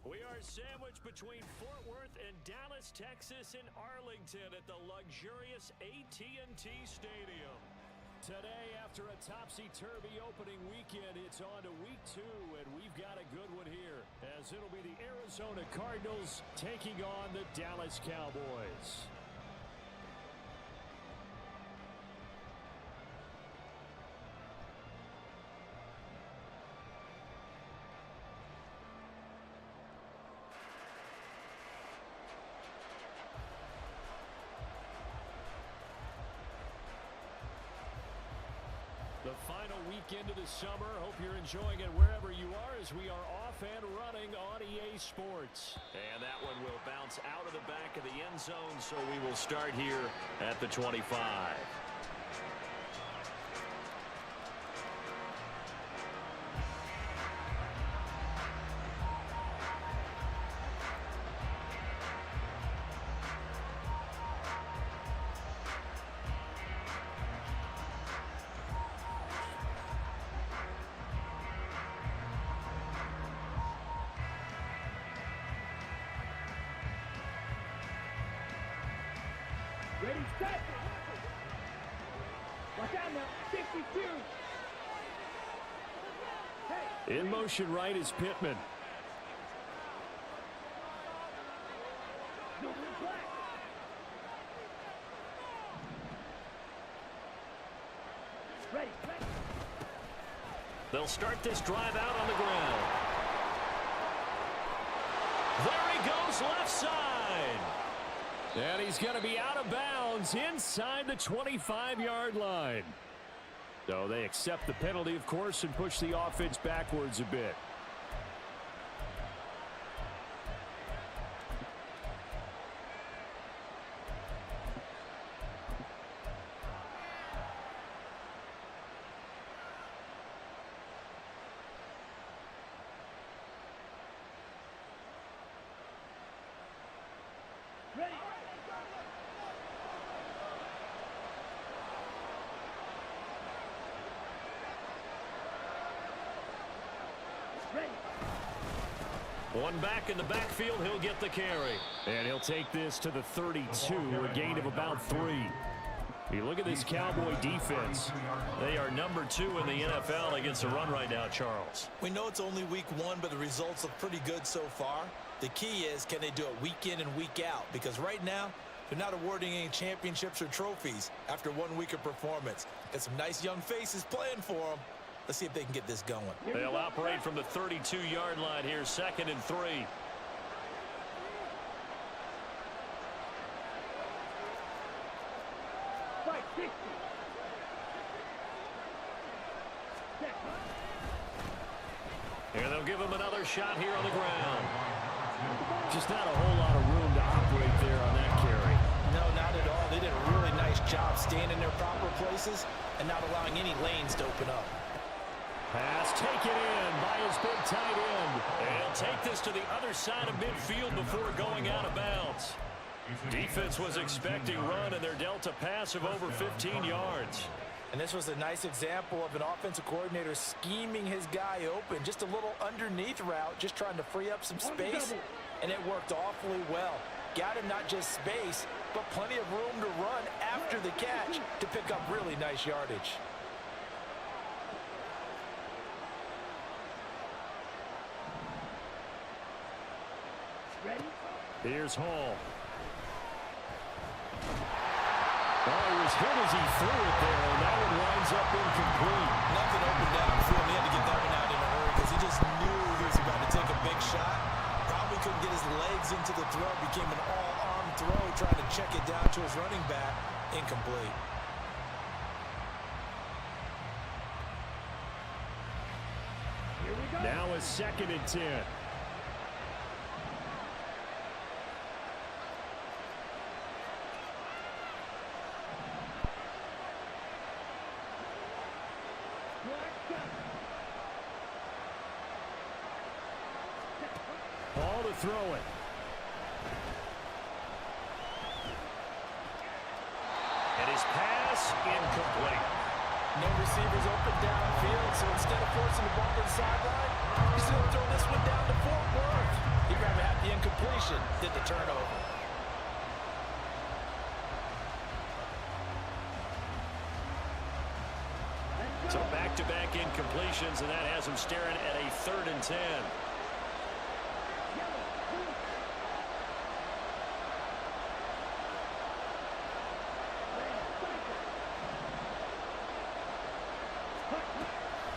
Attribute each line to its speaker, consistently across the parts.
Speaker 1: We are sandwiched between Fort Worth and Dallas, Texas, and Arlington at the luxurious AT&T Stadium. Today, after a topsy-turvy opening weekend, it's on to week 2, and we've got a good one here, as it'll be the Arizona Cardinals taking on the Dallas Cowboys. The final weekend of the summer. Hope you're enjoying it wherever you are as we are off and running on EA Sports. And that one will bounce out of the back of the end zone, so we will start here at the 25.
Speaker 2: Ready, set! Watch out now, 52! Hey.
Speaker 1: In motion right is Pittman.
Speaker 2: Ready, ready.
Speaker 1: They'll start this drive out on the ground. There he goes, left side. And he's going to be out of bounds inside the 25-yard line. So they accept the penalty, of course, and push the offense backwards a bit.
Speaker 2: Ready. Ready.
Speaker 1: One back in the backfield, he'll get the carry. And he'll take this to the 32, a gain of about 3. You look at this Cowboy defense. They are number 2 in the NFL against the run right now, Charles.
Speaker 3: We know it's only week 1, but the results look pretty good so far. The key is, can they do it week in and week out? Because right now, they're not awarding any championships or trophies after 1 week of performance. Got some nice young faces playing for them. Let's see if they can get this going.
Speaker 1: They'll operate from the 32-yard line here, 2nd and 3.
Speaker 2: Fight, 60.
Speaker 1: And they'll give him another shot here on the ground. Just not a whole lot of room to operate there on that carry.
Speaker 3: No, not at all. They did a really nice job staying in their proper places and not allowing any lanes to open up.
Speaker 1: Pass taken in by his big tight end. And he'll take this to the other side of midfield before going out of bounds. Defense was expecting run, and they're dealt a pass of over 15 yards.
Speaker 3: And this was a nice example of an offensive coordinator scheming his guy open. Just a little underneath route, just trying to free up some space. And it worked awfully well. Got him not just space, but plenty of room to run after the catch to pick up really nice yardage.
Speaker 2: Ready?
Speaker 1: Here's Hall. Oh, he was hit as he threw it there, and that one winds up incomplete.
Speaker 3: Nothing open downfield. He had to get that one out in a hurry because he just knew he was about to take a big shot. Probably couldn't get his legs into the throw. Became an all-arm throw, trying to check it down to his running back. Incomplete.
Speaker 2: Here we go.
Speaker 1: Now a 2nd and 10. Ball to throw it. And his pass incomplete.
Speaker 3: No receivers open downfield, so instead of forcing the ball to the sideline, he's going to throw this one down to Fort Worth. He turnover.
Speaker 1: So back-to-back incompletions, and that has him staring at a 3rd and 10.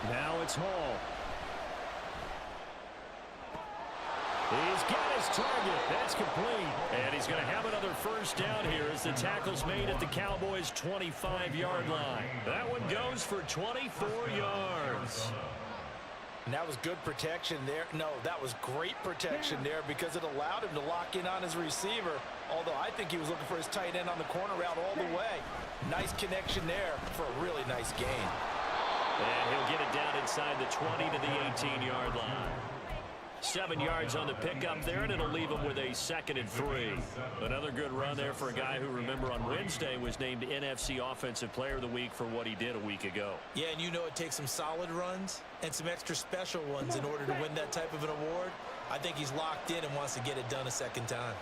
Speaker 1: Now it's Hall. He's got his target. That's complete. And he's going to have another first down here as the tackle's made at the Cowboys' 25-yard line. That one goes for 24 yards.
Speaker 3: And that was good protection there. No, that was great protection there because it allowed him to lock in on his receiver, although I think he was looking for his tight end on the corner route all the way. Nice connection there for a really nice gain.
Speaker 1: And he'll get it down inside the 20 to the 18-yard line. 7 yards on the pickup there, and it'll leave him with a 2nd and 3. Another good run there for a guy who, remember, on Wednesday was named NFC Offensive Player of the Week for what he did a week ago.
Speaker 3: Yeah, and you know it takes some solid runs and some extra special ones in order to win that type of an award. I think he's locked in and wants to get it done a second time.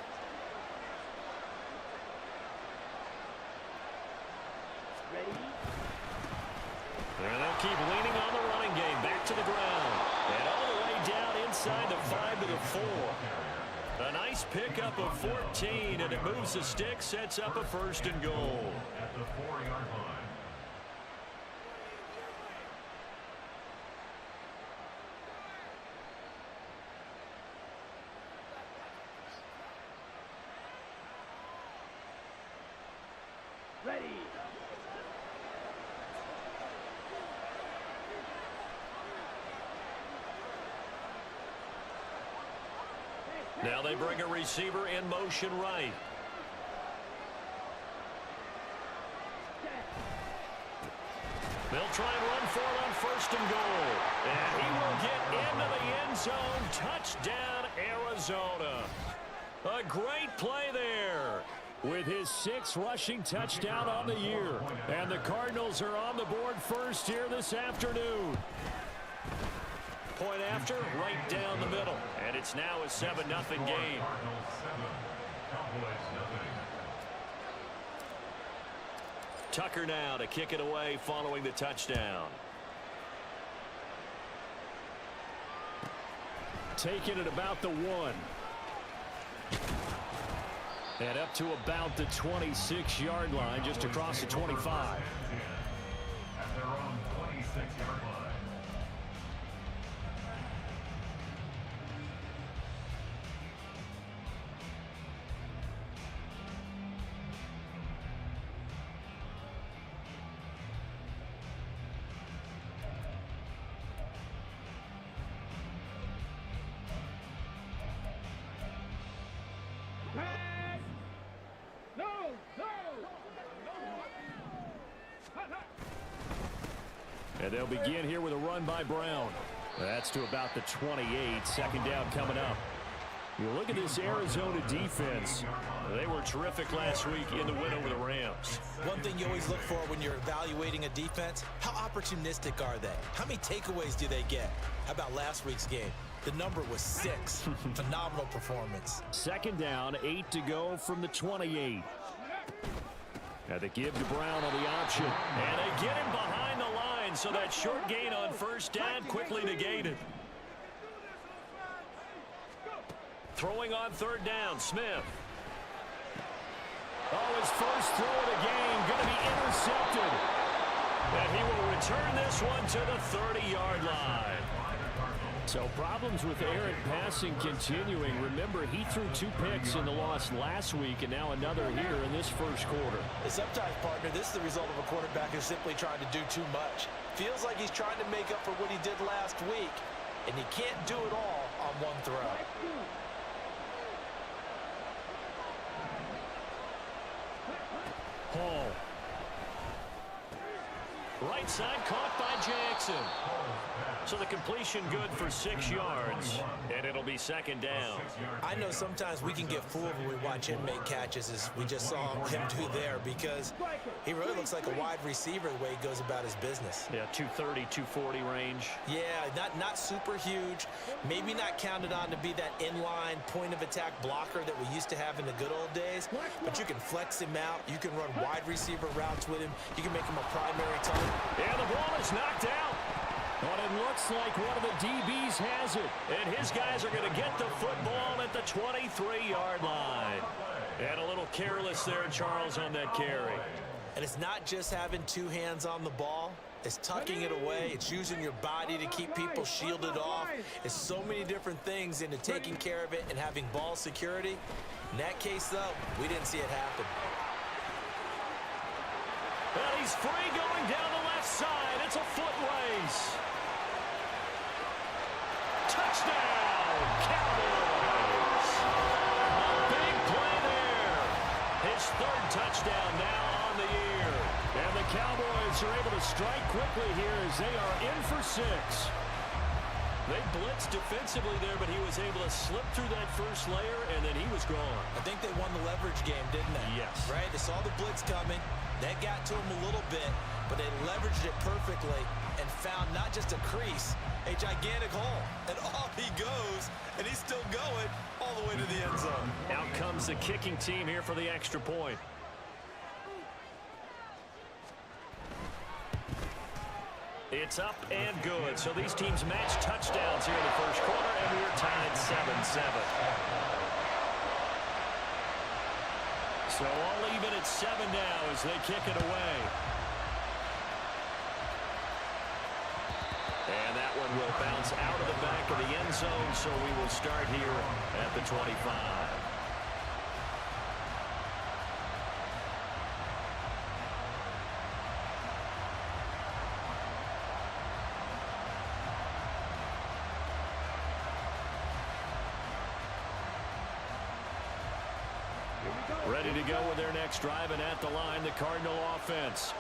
Speaker 1: And they'll keep leaning on the running game. Back to the ground. And all the way down inside the 5 to the 4. A nice pickup of 14, and it moves the stick, sets up a 1st and goal.
Speaker 4: At the 4-yard line.
Speaker 2: Ready.
Speaker 1: Now they bring a receiver in motion right. They'll try and run for it on 1st and goal. And he will get into the end zone. Touchdown, Arizona. A great play there with his 6th rushing touchdown on the year. And the Cardinals are on the board first here this afternoon. Point after, right down the middle. And it's now a 7-0 game. Tucker now to kick it away following the touchdown. Taking it about the 1. And up to about the 26-yard line, just across the 25.
Speaker 4: At their own 26-yard line.
Speaker 2: Pass. No.
Speaker 1: And they'll begin here with a run by Brown. That's to about the 28. 2nd down coming up. You look at this Arizona defense. They were terrific last week in the win over the Rams.
Speaker 3: One thing you always look for when you're evaluating a defense, how opportunistic are they? How many takeaways do they get? How about last week's game? The number was 6. Phenomenal performance.
Speaker 1: 2nd down, 8 to go from the 28. Now they give to Brown on the option. And they get him behind the line, so that short gain on 1st down quickly negated. Throwing on 3rd down, Smith. Oh, his first throw of the game going to be intercepted. And he will return this one to the 30-yard line. So problems with errant passing continuing. Remember, he threw 2 picks in the loss last week, and now another here in this 1st quarter.
Speaker 3: Sometimes, partner, this is the result of a quarterback who's simply trying to do too much. Feels like he's trying to make up for what he did last week, and he can't do it all on one throw.
Speaker 1: Hall. right side, caught by Jackson. So the completion good for 6 yards, and it'll be second down.
Speaker 3: I know sometimes we can get fooled when we watch him make catches, as we just saw him do there, because he really looks like a wide receiver the way he goes about his business.
Speaker 1: Yeah, 230, 240 range.
Speaker 3: Yeah, not super huge. Maybe not counted on to be that inline point-of-attack blocker that we used to have in the good old days, but you can flex him out. You can run wide receiver routes with him. You can make him a primary target.
Speaker 1: And the ball is knocked out. But it looks like one of the DBs has it. And his guys are going to get the football at the 23-yard line. And a little careless there, Charles, on that carry.
Speaker 3: And it's not just having two hands on the ball. It's tucking it away. It's using your body to keep people shielded off. It's so many different things into taking care of it and having ball security. In that case, though, we didn't see it happen.
Speaker 1: And he's free going down the left side. It's a foot race. Touchdown, Cowboys! A big play there. His third touchdown now on the year. And the Cowboys are able to strike quickly here as they are in for 6. They blitzed defensively there, but he was able to slip through that first layer, and then he was gone.
Speaker 3: I think they won the leverage game, didn't they?
Speaker 1: Yes.
Speaker 3: Right? They saw the blitz coming. That got to him a little bit, but they leveraged it perfectly and found not just a crease, a gigantic hole. And off he goes, and he's still going all the way to the end zone.
Speaker 1: Out comes the kicking team here for the extra point. It's up and good. So these teams match touchdowns here in the first quarter, and we're tied 7-7. So all even at 7 now as they kick it away. And that one will bounce out of the back of the end zone, so we will start here at the 25. Ready to go with their next drive, and at the line, the Cardinal offense.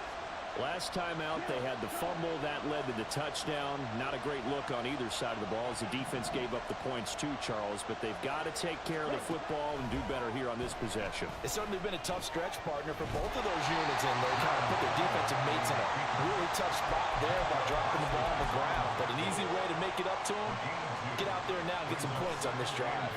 Speaker 1: Last time out, they had the fumble. That led to the touchdown. Not a great look on either side of the ball as the defense gave up the points too, Charles. But they've got to take care of the football and do better here on this possession.
Speaker 3: It's certainly been a tough stretch, partner, for both of those units in there. Kind of put their defensive mates in a really tough spot there by dropping the ball on the ground. But an easy way to make it up to them, get out there now and get some points on this drive.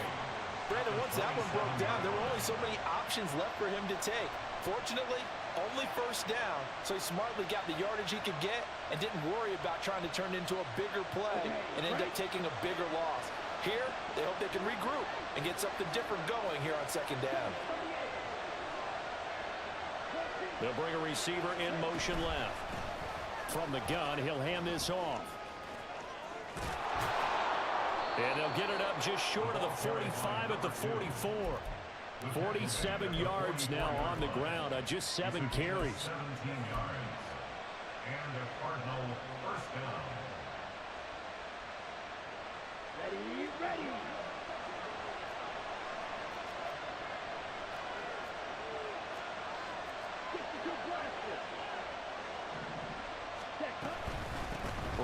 Speaker 3: Brandon, once that one broke down, there were only so many options left for him to take. Fortunately, only first down, so he smartly got the yardage he could get and didn't worry about trying to turn it into a bigger play and end up taking a bigger loss. Here, they hope they can regroup and get something different going here on second down.
Speaker 1: They'll bring a receiver in motion left. From the gun, he'll hand this off. And they'll get it up just short of the 45 at the 44. 47 yards now on the ground on just 7 carries.
Speaker 4: 17 yards. And a Cardinal first down.
Speaker 2: Ready.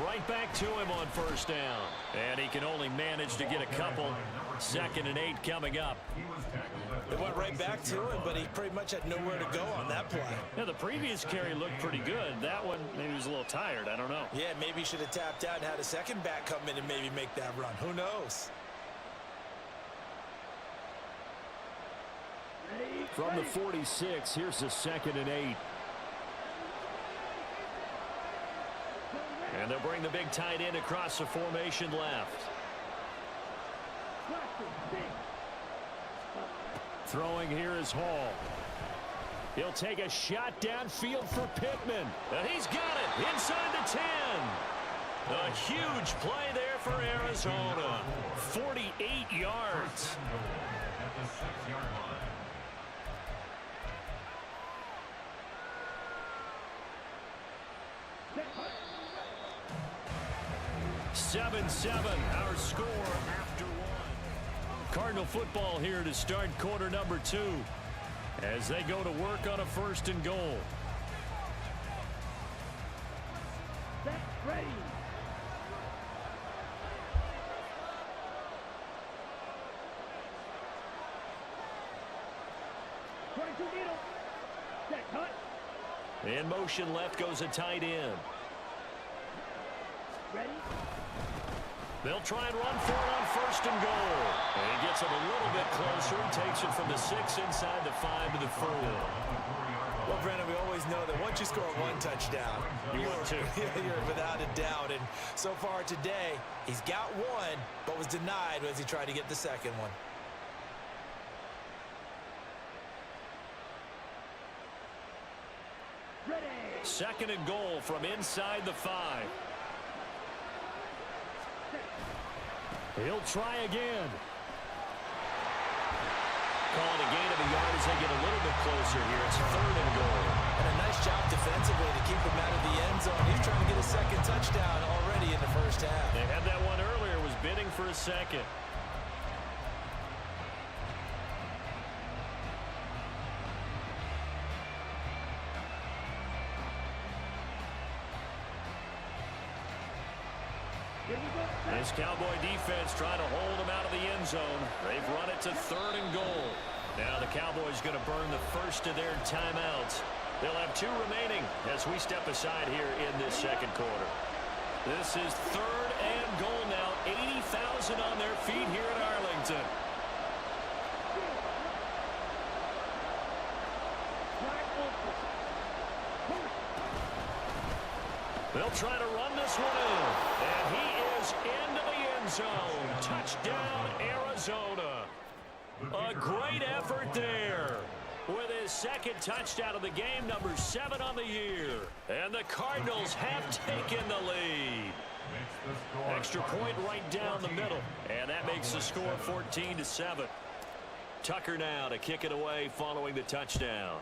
Speaker 1: Right back to him on first down. And he can only manage to get a couple. 2nd and 8 coming up.
Speaker 3: They went right back to him, but he pretty much had nowhere to go on that play.
Speaker 1: Yeah, the previous carry looked pretty good. That one, maybe he was a little tired. I don't know.
Speaker 3: Yeah, maybe he should have tapped out and had a second back come in and maybe make that run. Who knows?
Speaker 1: From the 46, here's the 2nd and 8. And they'll bring the big tight end across the formation left. Throwing here is Hall. He'll take a shot downfield for Pittman. And he's got it inside the 10. A huge play there for Arizona. 48 yards.
Speaker 4: At the 6-yard line.
Speaker 1: 7-7, our score after 1. Cardinal football here to start quarter number 2 as they go to work on a 1st and goal.
Speaker 2: Ready. Set, cut.
Speaker 1: In motion left goes a tight end.
Speaker 2: Ready.
Speaker 1: They'll try and run for it on first and goal. And he gets it a little bit closer. He takes it from the 6 inside the 5 to the 4.
Speaker 3: Well, Brandon, we always know that once you score one touchdown, you're without a doubt. And so far today, he's got one, but was denied as he tried to get the second one.
Speaker 2: Ready.
Speaker 1: Second and goal from inside the 5. He'll try again. Calling a gain of a yard as they get a little bit closer here. It's third and goal.
Speaker 3: And a nice job defensively to keep him out of the end zone. He's trying to get a second touchdown already in the first half.
Speaker 1: They had that one earlier, was bidding for a second. This Cowboy defense trying to hold him out of the end zone. They've run it to third and goal. Now the Cowboys going to burn the first of their timeouts. They'll have 2 remaining as we step aside here in this second quarter. This is third and goal now. 80,000 on their feet here in Arlington. They'll try to run this one in. And he is into the end zone. Touchdown, Arizona. A great effort there. With his second touchdown of the game, number 7 on the year. And the Cardinals have taken the lead. Extra point right down the middle. And that makes the score 14-7. Tucker now to kick it away following the touchdown.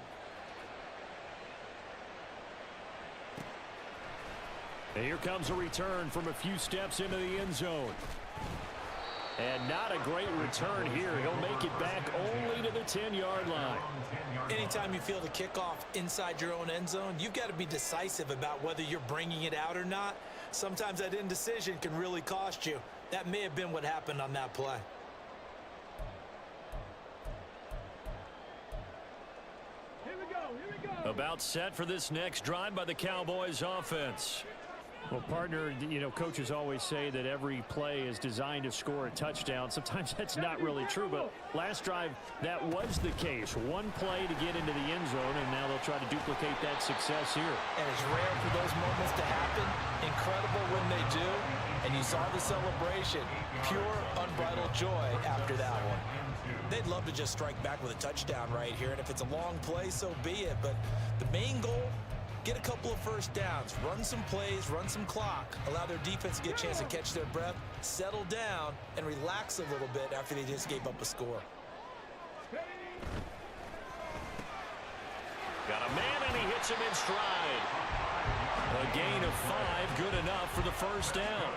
Speaker 1: And here comes a return from a few steps into the end zone. And not a great return here. He'll make it back only to the 10-yard line.
Speaker 3: Anytime you feel the kickoff inside your own end zone, you've got to be decisive about whether you're bringing it out or not. Sometimes that indecision can really cost you. That may have been what happened on that play.
Speaker 2: Here we go. Here we go.
Speaker 1: About set for this next drive by the Cowboys offense. Well, partner, you know, coaches always say that every play is designed to score a touchdown. Sometimes that's not really true, but last drive, that was the case. One play to get into the end zone, and now they'll try to duplicate that success here.
Speaker 3: And it's rare for those moments to happen. Incredible when they do. And you saw the celebration. Pure, unbridled joy after that one. They'd love to just strike back with a touchdown right here, and if it's a long play, so be it. But the main goal, get a couple of first downs, run some plays, run some clock, allow their defense to get a chance to catch their breath, settle down, and relax a little bit after they just gave up a score.
Speaker 1: Got a man, and he hits him in stride. A gain of 5, good enough for the first down.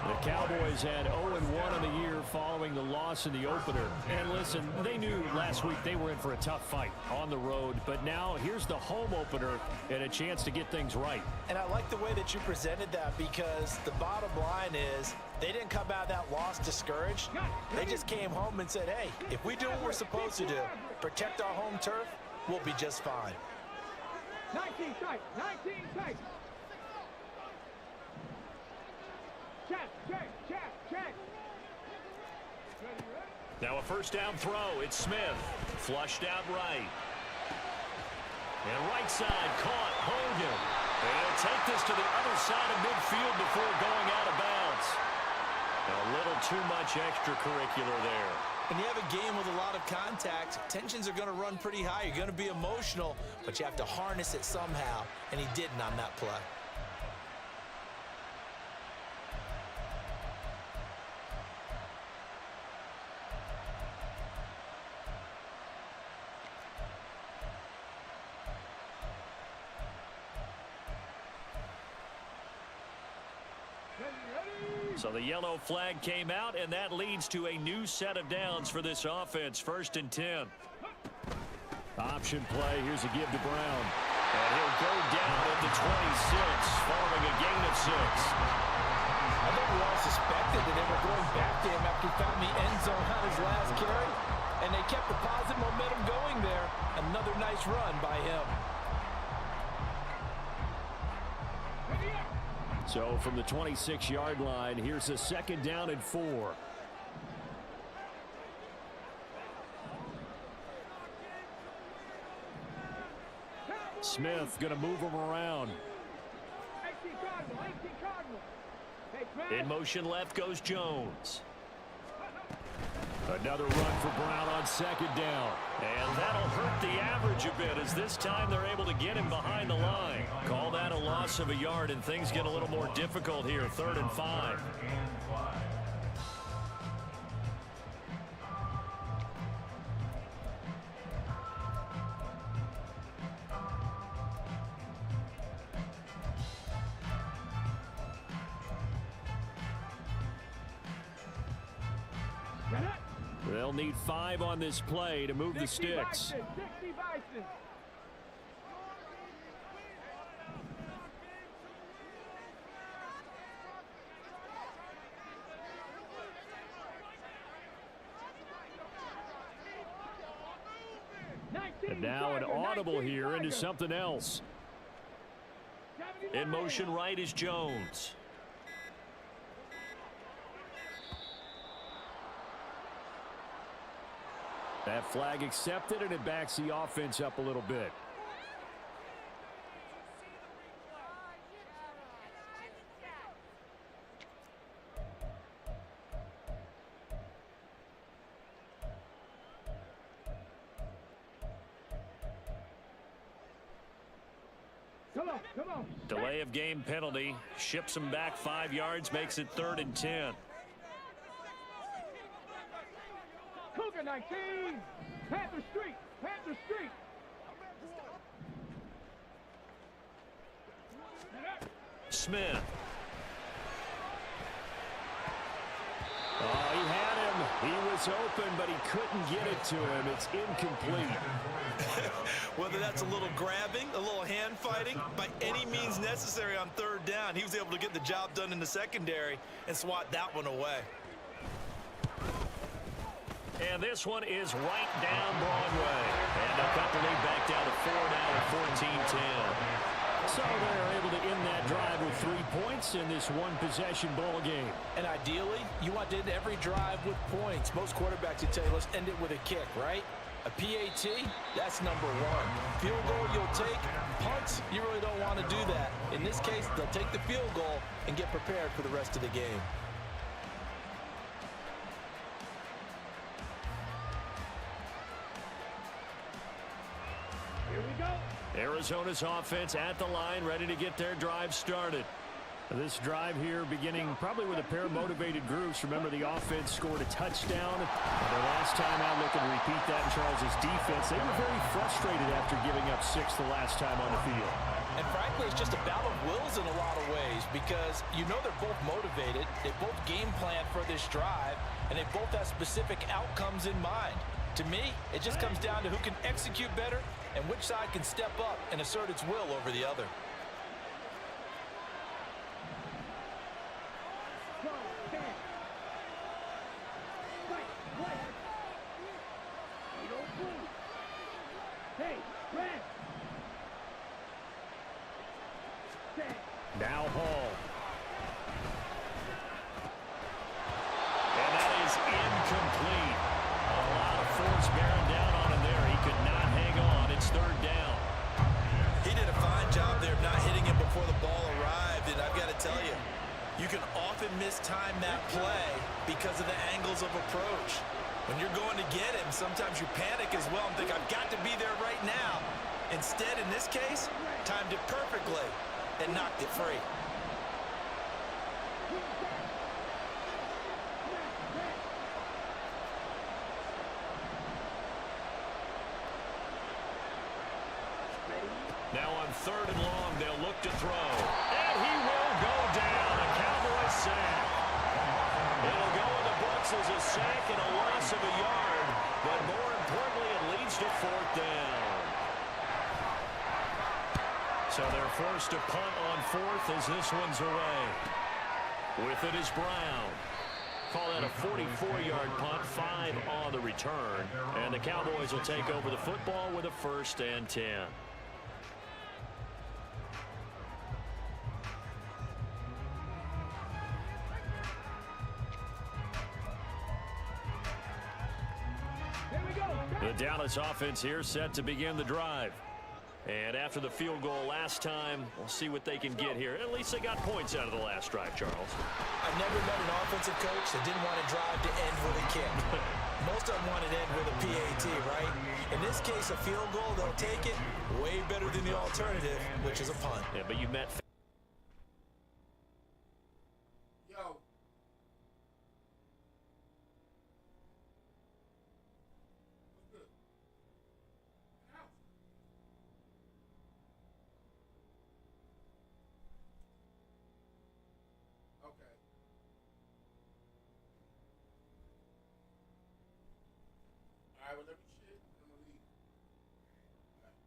Speaker 1: The Cowboys had 0-1 on the year following the loss in the opener. And listen, they knew last week they were in for a tough fight on the road. But now here's the home opener and a chance to get things right.
Speaker 3: And I like the way that you presented that, because the bottom line is they didn't come out of that loss discouraged. They just came home and said, hey, if we do what we're supposed to do, protect our home turf, we'll be just fine.
Speaker 2: 19 tight. 19 tight. Check.
Speaker 1: Now a first down throw. It's Smith. Flushed out right. And right side caught. Hogan. And he'll take this to the other side of midfield before going out of bounds. A little too much extracurricular there.
Speaker 3: When you have a game with a lot of contact, tensions are going to run pretty high. You're going to be emotional, but you have to harness it somehow, and he didn't on that play.
Speaker 1: So the yellow flag came out, and that leads to a new set of downs for this offense. 1st and 10. Option play. Here's a give to Brown. And he'll go down at the 26 following a gain of 6.
Speaker 3: I think we all suspected that they were going back to him after he found the end zone on his last carry, and they kept the positive momentum going there. Another nice run by him.
Speaker 1: So from the 26-yard line, here's a 2nd down and 4. Smith going to move him around. In motion left goes Jones. Another run for Brown on 2nd down. And that'll hurt the average a bit as this time they're able to get him behind the line. Call that a loss of a yard, and things get a little more difficult here. 3rd and 5. They'll need 5 on this play to move the sticks. And now an audible here into something else. In motion right is Jones. That flag accepted, and it backs the offense up a little bit.
Speaker 2: Come on.
Speaker 1: Delay of game penalty. Ships him back 5 yards, makes it 3rd and 10.
Speaker 2: Cougar 19. Panther Street.
Speaker 1: Smith. Oh, he had him. He was open, but he couldn't get it to him. It's incomplete.
Speaker 3: Whether that's a little grabbing, a little hand fighting, by any means necessary on 3rd down, he was able to get the job done in the secondary and swat that one away.
Speaker 1: And this one is right down Broadway. And a couple lead back down to 4 now at 14-10. So they're able to end that drive with 3 points in this one-possession ball game.
Speaker 3: And ideally, you want to end every drive with points. Most quarterbacks would tell you, let's end it with a kick, right? A PAT, that's number 1. Field goal you'll take. Punts, you really don't want to do that. In this case, they'll take the field goal and get prepared for the rest of the game.
Speaker 1: Arizona's offense at the line, ready to get their drive started. This drive here beginning probably with a pair of motivated groups. Remember, the offense scored a touchdown. Their last time out, looking to repeat that in Charles' defense. They were very frustrated after giving up 6 the last time on the field.
Speaker 3: And frankly, it's just a battle of wills in a lot of ways because you know they're both motivated. They both game plan for this drive, and they both have specific outcomes in mind. To me, it just comes down to who can execute better and which side can step up and assert its will over the other.
Speaker 1: Now Hall. And that is incomplete. A lot of force bearing down on him there. He could not hang on. It's 3rd down.
Speaker 3: He did a fine job there of not hitting him before the ball arrived, and I've got to tell you, you can often mistime that play because of the angles of approach. When you're going to get him, sometimes you panic as well and think, I've got to be there right now. Instead, in this case, timed it perfectly and knocked it free.
Speaker 1: Now on 3rd and long, they'll look to throw. And he will go down. A Cowboys sack. It'll go in the books as a sack and a loss of a yard. But more importantly, it leads to 4th down. So they're forced to punt on fourth as this one's away. With it is Brown. Call that a 44-yard punt, 5 on the return. And the Cowboys will take over the football with a 1st and 10. The Dallas offense here set to begin the drive. And after the field goal last time, we'll see what they can get here. At least they got points out of the last drive, Charles.
Speaker 3: I've never met an offensive coach that didn't want to drive to end with a kick. Most of them want to end with a PAT, right? In this case, a field goal, they'll take it way better than the alternative, which is a punt.
Speaker 1: Yeah, but you met...
Speaker 5: Yo. Okay. All right, well, let me shit. I'm gonna leave. All right.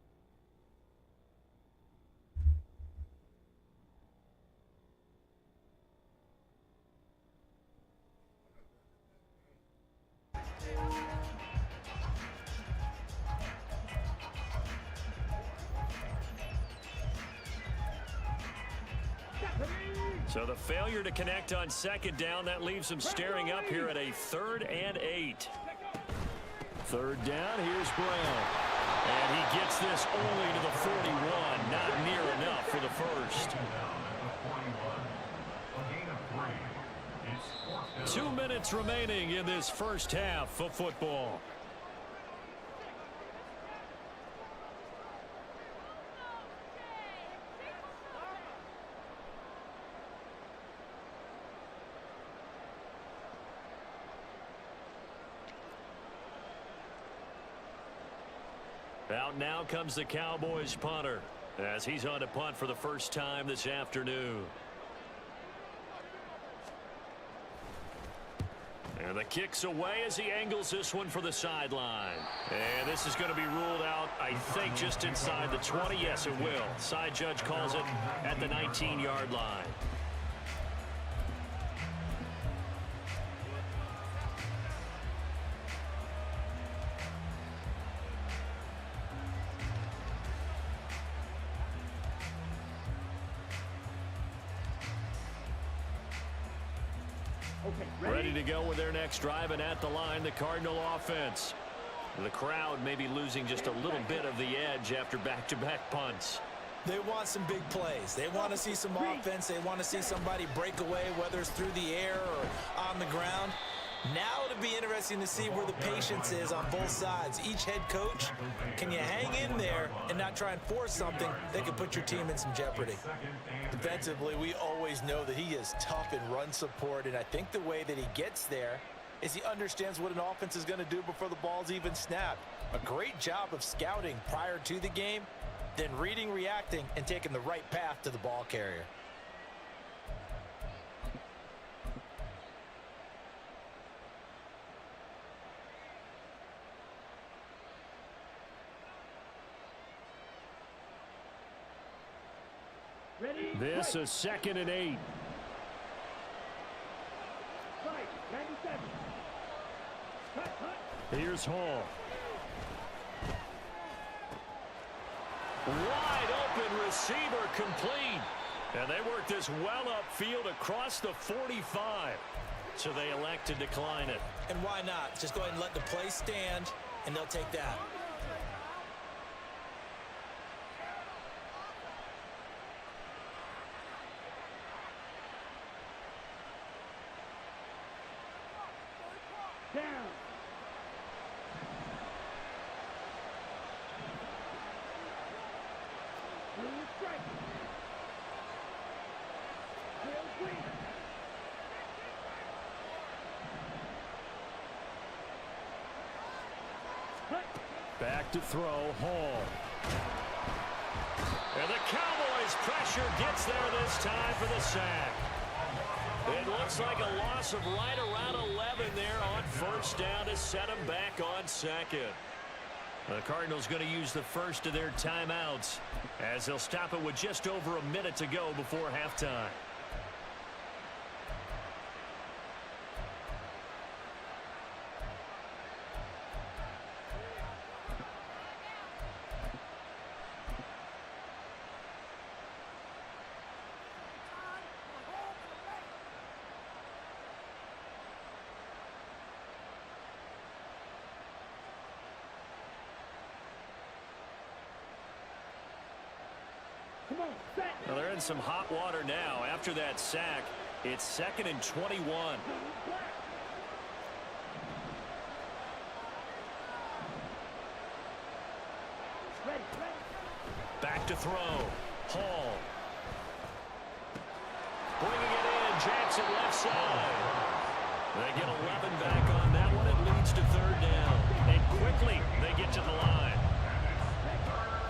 Speaker 1: So the failure to connect on 2nd down, that leaves them staring up here at a 3rd and 8. 3rd down, here's Brown. And he gets this only to the 41, not near enough for the first. 2 minutes remaining in this first half of football. Out now comes the Cowboys punter as he's on to punt for the first time this afternoon. And the kick's away as he angles this one for the sideline. And this is going to be ruled out, I think, just inside the 20. Yes, it will. Side judge calls it at the 19-yard line. Ready to go with their next drive, and at the line, the Cardinal offense. The crowd may be losing just a little bit of the edge after back-to-back punts.
Speaker 3: They want some big plays. They want to see some offense. They want to see somebody break away, whether it's through the air or on the ground. Now it'll be interesting to see where the patience is on both sides. Each head coach, can you hang in there and not try and force something that could put your team in some jeopardy? Defensively, we always know that he is tough in run support, and I think the way that he gets there is he understands what an offense is going to do before the ball's even snapped. A great job of scouting prior to the game, then reading, reacting, and taking the right path to the ball carrier.
Speaker 1: This is 2nd and 8. Here's Hall. Wide open receiver complete. And they work this well upfield across the 45. So they elect to decline it.
Speaker 3: And why not? Just go ahead and let the play stand, and they'll take that.
Speaker 2: Down. Strike.
Speaker 1: Back to throw, Hall. And the Cowboys' pressure gets there this time for the sack. It looks like a loss of right around 11 there on 1st down to set him back on 2nd. The Cardinals going to use the first of their timeouts as they'll stop it with just over a minute to go before halftime. Well, they're in some hot water now. After that sack, it's 2nd and 21. Back to throw. Hall. Bringing it in. Jackson left side. They get 11 back on that one. It leads to 3rd down. And quickly they get to the line.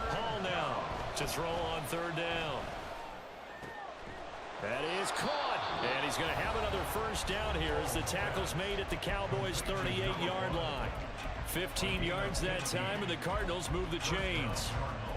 Speaker 1: Hall now to throw on 3rd down. That is caught. And he's going to have another 1st down here as the tackle's made at the Cowboys' 38-yard line. 15 yards that time, and the Cardinals move the chains.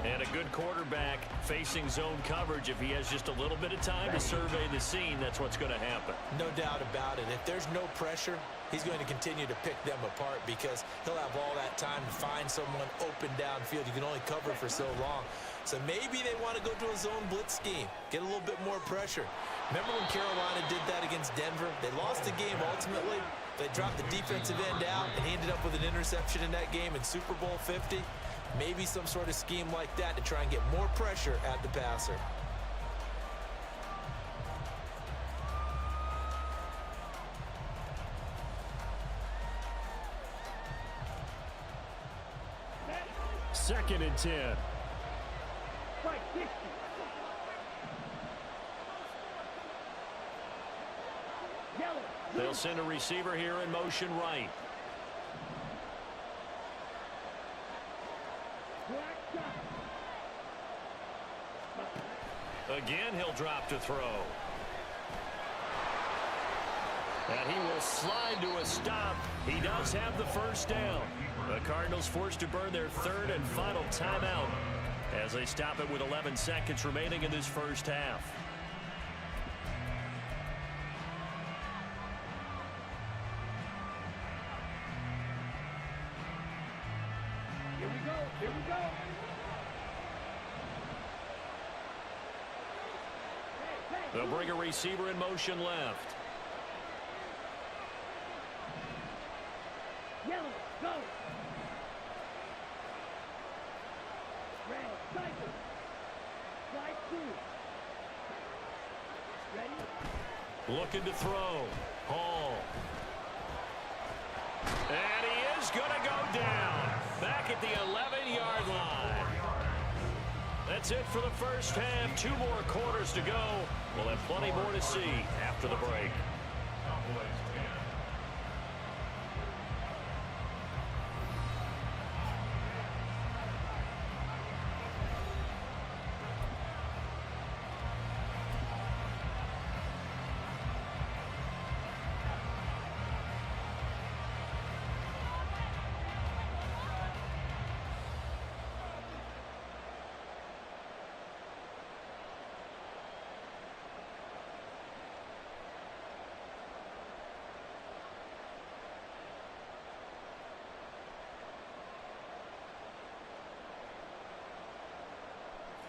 Speaker 1: And a good quarterback facing zone coverage. If he has just a little bit of time to survey the scene, that's what's going to happen.
Speaker 3: No doubt about it. If there's no pressure, he's going to continue to pick them apart because he'll have all that time to find someone open downfield. You can only cover for so long. So maybe they want to go to a zone blitz scheme, get a little bit more pressure. Remember when Carolina did that against Denver? They lost the game ultimately. They dropped the defensive end out, and he ended up with an interception in that game in Super Bowl 50. Maybe some sort of scheme like that to try and get more pressure at the passer.
Speaker 1: Second and 10. They'll send a receiver here in motion right. Again, he'll drop to throw. And he will slide to a stop. He does have the 1st down. The Cardinals forced to burn their 3rd and final timeout as they stop it with 11 seconds remaining in this 1st half.
Speaker 2: Here we go. Here we go.
Speaker 1: They'll bring a receiver in motion left.
Speaker 2: Yellow, go. Red, cycle. Slide through. Ready?
Speaker 1: Looking to throw. Hall. And he is going to go down. Back at the 11-yard line. That's it for the 1st half. 2 more quarters to go. We'll have plenty more to see after the break.
Speaker 4: Cowboys 10.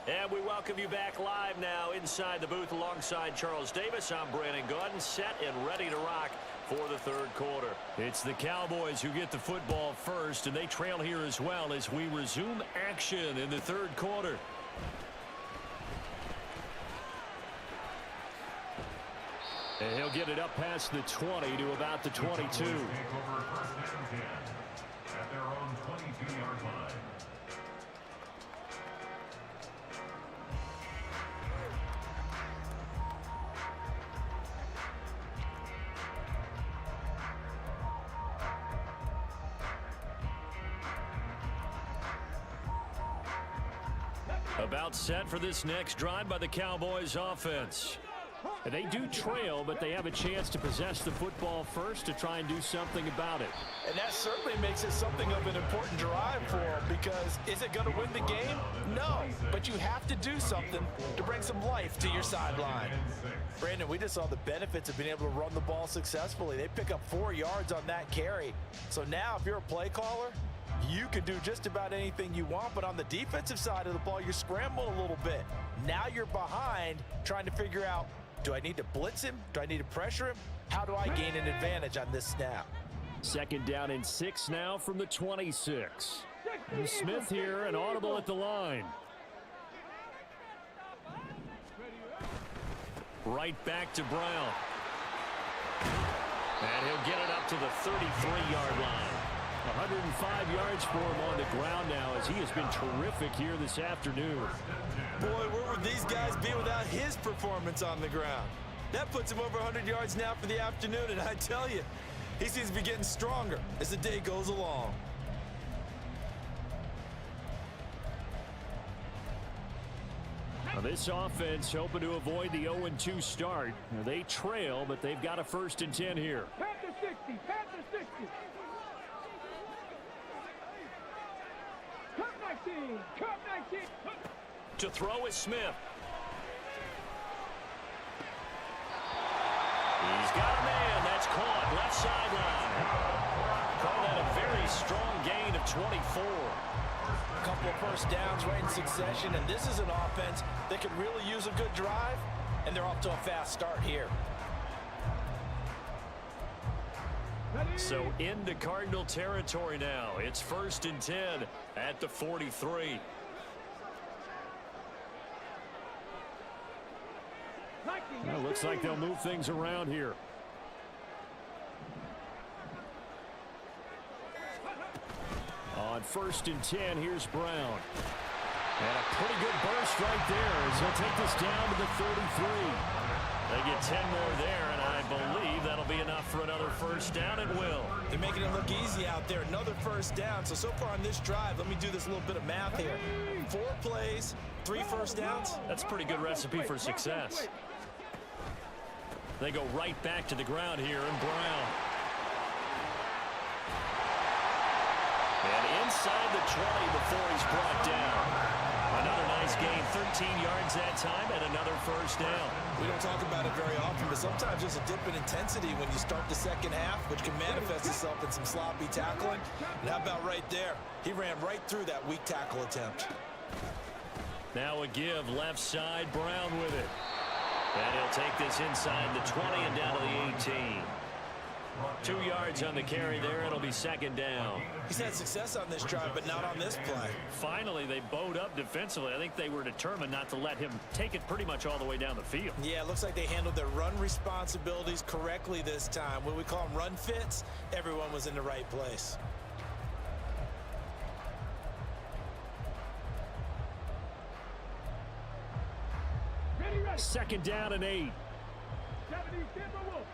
Speaker 1: And we welcome you back live now inside the booth alongside Charles Davis. I'm Brandon Gaudin, set and ready to rock for the 3rd quarter. It's the Cowboys who get the football first, and they trail here as well as we resume action in the 3rd quarter. And he'll get it up past the 20 to about the 22.
Speaker 4: Take over 1st and 10 at their own 22-yard line.
Speaker 1: About set for this next drive by the Cowboys offense. And they do trail, but they have a chance to possess the football first to try and do something about it.
Speaker 3: And that certainly makes it something of an important drive for them, because is it going to win the game? No, but you have to do something to bring some life to your sideline. Brandon, we just saw the benefits of being able to run the ball successfully. They pick up 4 yards on that carry. So now if you're a play caller, you can do just about anything you want, but on the defensive side of the ball, you scramble a little bit. Now you're behind trying to figure out, do I need to blitz him? Do I need to pressure him? How do I gain an advantage on this snap?
Speaker 1: 2nd down and 6 now from the 26. And Smith here, an audible at the line. Right back to Brown. And he'll get it up to the 33-yard line. 105 yards for him on the ground now, as he has been terrific here this afternoon.
Speaker 3: Boy, where would these guys be without his performance on the ground? That puts him over 100 yards now for the afternoon, and I tell you, he seems to be getting stronger as the day goes along.
Speaker 1: Now this offense hoping to avoid the 0-2 start. Now they trail, but they've got a 1st and 10 here.
Speaker 2: Panther 60, Panther 60. Cut 19, cut 19.
Speaker 1: To throw is Smith. He's got a man. That's caught. Left sideline. Call that a very strong gain of 24.
Speaker 3: A couple of 1st downs right in succession, and this is an offense that could really use a good drive, and they're off to a fast start here.
Speaker 1: So into Cardinal territory now. It's 1st and 10 at the 43. Well, looks like they'll move things around here. On 1st and 10, here's Brown. And a pretty good burst right there as he'll take this down to the 33. They get 10 more there, and I believe that'll be enough for another 1st down. It will.
Speaker 3: They're making it look easy out there. Another 1st down. So far on this drive, let me do this little bit of math here. 4 plays, 3 1st downs.
Speaker 1: That's a pretty good recipe for success. They go right back to the ground here, and Brown. And inside the 20 before he's brought down. Another nice gain, 13 yards that time, and another 1st down.
Speaker 3: We don't talk about it very often, but sometimes there's a dip in intensity when you start the 2nd half, which can manifest itself in some sloppy tackling. And how about right there? He ran right through that weak tackle attempt.
Speaker 1: Now a give, left side, Brown with it. And he'll take this inside the 20 and down to the 18. 2 yards on the carry there. It'll be 2nd down.
Speaker 3: He's had success on this drive, but not on this play.
Speaker 1: Finally, they bowed up defensively. I think they were determined not to let him take it pretty much all the way down the field.
Speaker 3: Yeah, it looks like they handled their run responsibilities correctly this time. When we call them run fits, everyone was in the right place.
Speaker 2: Ready.
Speaker 1: 2nd down and 8.
Speaker 2: 70 Timberwolves.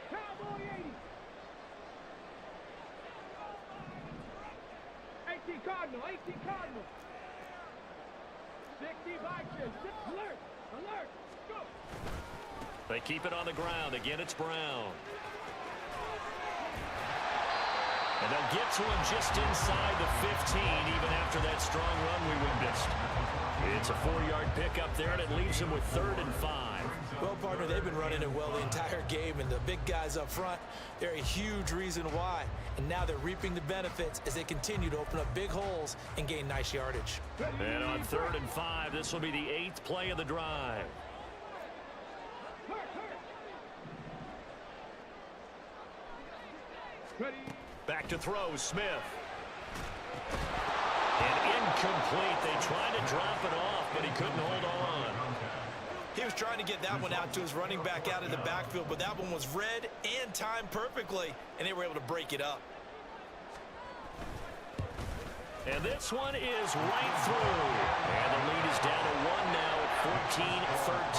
Speaker 2: Cowboy 80. 18 Cardinal, 18 Cardinal. 60 Vikings. Alert, alert, go.
Speaker 1: They keep it on the ground. Again, it's Brown. And they'll get to him just inside the 15, even after that strong run we witnessed. It's a 4-yard pickup there, and it leaves him with 3rd and 5.
Speaker 3: Well, partner, they've been running it well the entire game, and the big guys up front, they're a huge reason why. And now they're reaping the benefits as they continue to open up big holes and gain nice yardage.
Speaker 1: And on 3rd and 5, this will be the 8th play of the drive.
Speaker 2: Ready.
Speaker 1: Back to throw, Smith. And incomplete. They tried to drop it off, but he couldn't hold on.
Speaker 3: He was trying to get that one out to his running back out of the backfield, but that one was read and timed perfectly, and they were able to break it up.
Speaker 1: And this one is right through. And the lead is down to 1 now at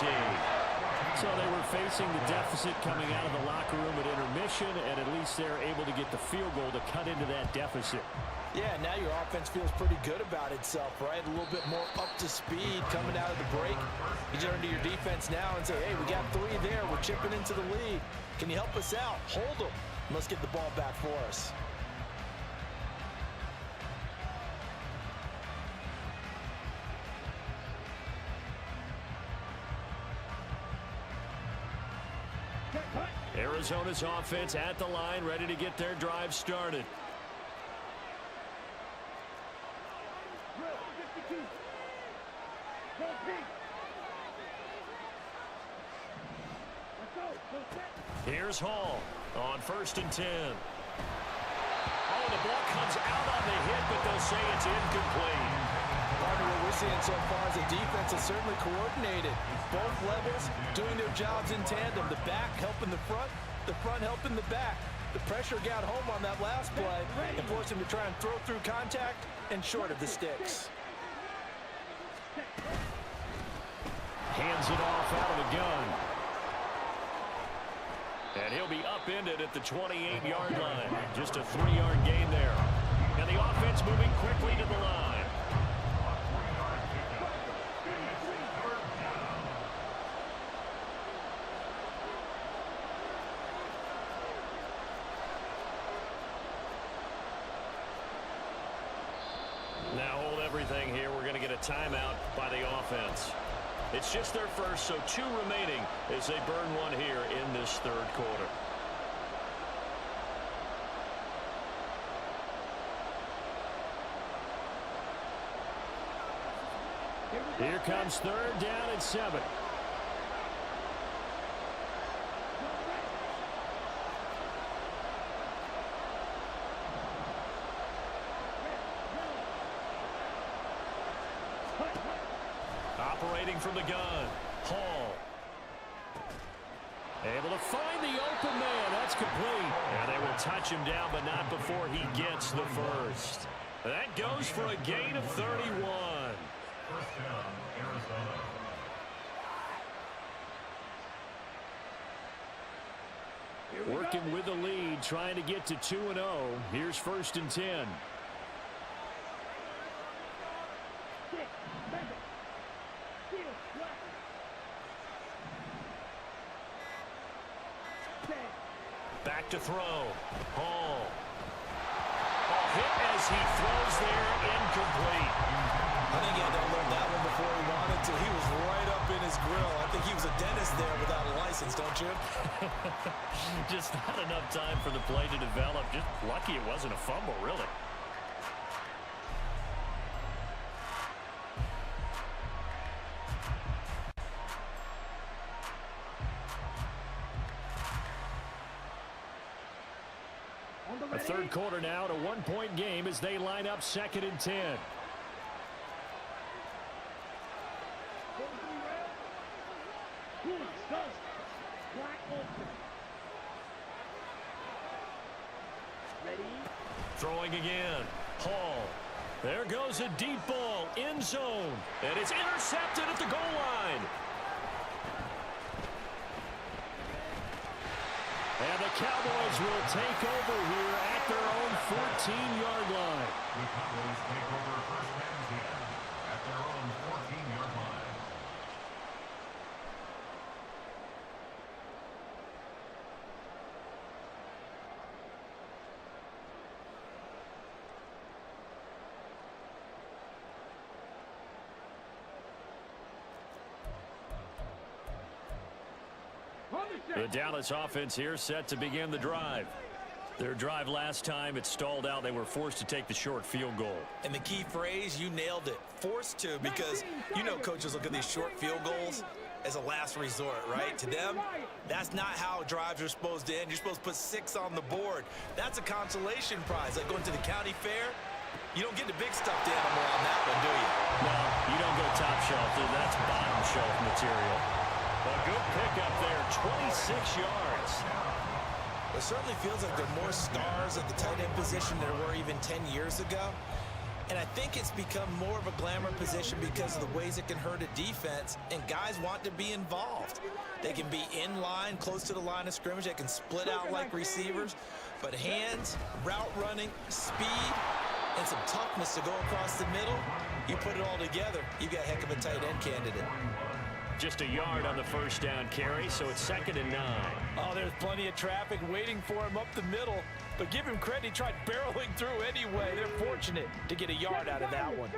Speaker 1: 14-13. So they were facing the deficit coming out of the locker room at intermission, and at least they're able to get the field goal to cut into that deficit.
Speaker 3: Yeah, now your offense feels pretty good about itself, right? A little bit more up to speed coming out of the break. You turn to your defense now and say, hey, we got 3 there. We're chipping into the lead. Can you help us out? Hold them. Let's get the ball back for us.
Speaker 1: Arizona's offense at the line, ready to get their drive started. Here's Hall on 1st and 10. Oh, the ball comes out on the hit, but they'll say it's incomplete.
Speaker 3: Partner, what we're seeing so far is the defense is certainly coordinated. Both levels doing their jobs in tandem. The back helping the front helping the back. The pressure got home on that last play and forced him to try and throw through contact and short of the sticks.
Speaker 1: Hands it off out of the gun. And he'll be upended at the 28-yard line. Just a 3-yard gain there. And the offense moving quickly to the line. Now hold everything here. We're going to get a timeout by the offense. It's just their first, so 2 remaining as they burn one here in this 3rd quarter. Here comes 3rd down and 7. Operating from the gun, Hall. Able to find the open man. That's complete. And they will touch him down, but not before he gets the first. That goes for a gain of 31.
Speaker 4: 1st down, Arizona.
Speaker 1: Working with the lead, trying to get to 2-0. Here's 1st and 10. Back to throw. Hall. Oh, hit as he throws there, incomplete.
Speaker 3: I think he had to learn that one before he wanted to. He was right up in his grill. I think he was a dentist there without a license, don't you?
Speaker 1: Just not enough time for the play to develop. Just lucky it wasn't a fumble, really. A 3rd quarter now, at a 1-point game as they line up 2nd and 10. Throwing again. Hall. There goes a deep ball. End zone. And it's intercepted at the goal line. And the Cowboys will take over here at their own 14-yard line.
Speaker 4: The Cowboys take over 1st and 10 at their own 14-yard line.
Speaker 1: The Dallas offense here set to begin the drive. Their drive last time, it stalled out. They were forced to take the short field goal.
Speaker 3: And the key phrase, you nailed it. Forced to, because you know coaches look at these short field goals as a last resort, right? To them, that's not how drives are supposed to end. You're supposed to put 6 on the board. That's a consolation prize. Like going to the county fair, you don't get the big stuffed animal on that one, do you?
Speaker 1: No, you don't go top shelf. That's bottom shelf material. A good pickup there, 26 yards.
Speaker 3: It certainly feels like there are more stars at the tight end position than there were even 10 years ago. And I think it's become more of a glamour position because of the ways it can hurt a defense, and guys want to be involved. They can be in line, close to the line of scrimmage. They can split out like receivers. But hands, route running, speed, and some toughness to go across the middle, you put it all together, you got a heck of a tight end candidate.
Speaker 1: Just a yard on the first down carry, so it's 2nd and 9.
Speaker 3: Oh, there's plenty of traffic waiting for him up the middle. But give him credit, he tried barreling through anyway. They're fortunate to get a yard out of that one.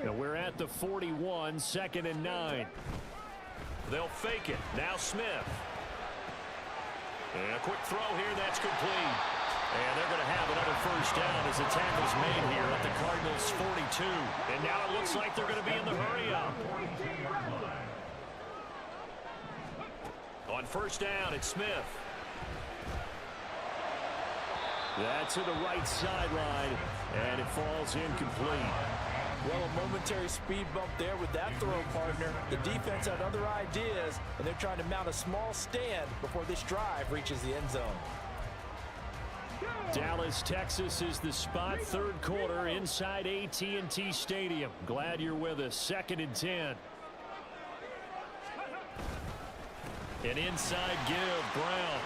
Speaker 1: Now we're at the 41, 2nd and 9. They'll fake it. Now Smith. And a quick throw here, that's complete. And they're going to have another first down as the tackle's made here at the Cardinals' 42. And now it looks like they're going to be in the hurry-up. On first down, it's Smith. That's to the right sideline, and it falls incomplete.
Speaker 3: Well, a momentary speed bump there with that throw, partner. The defense had other ideas, and they're trying to mount a small stand before this drive reaches the end zone.
Speaker 1: Dallas, Texas is the spot, 3rd quarter inside AT&T Stadium. Glad you're with us. 2nd and 10. An inside give, Brown.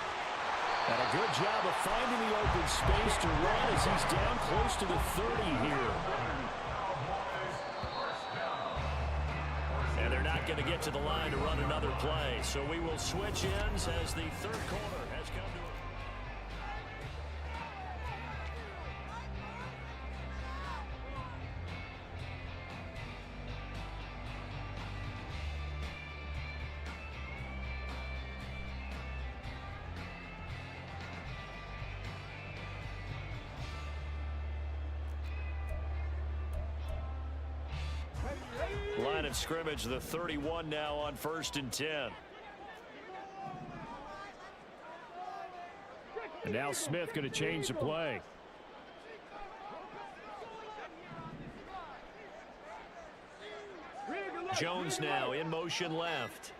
Speaker 1: And a good job of finding the open space to run as he's down close to the 30 here. And they're not going to get to the line to run another play. So we will switch ends as the 3rd quarter has come to a... Line of scrimmage, the 31 now on 1st and 10. And now Smith going to change the play. Jones now in motion left.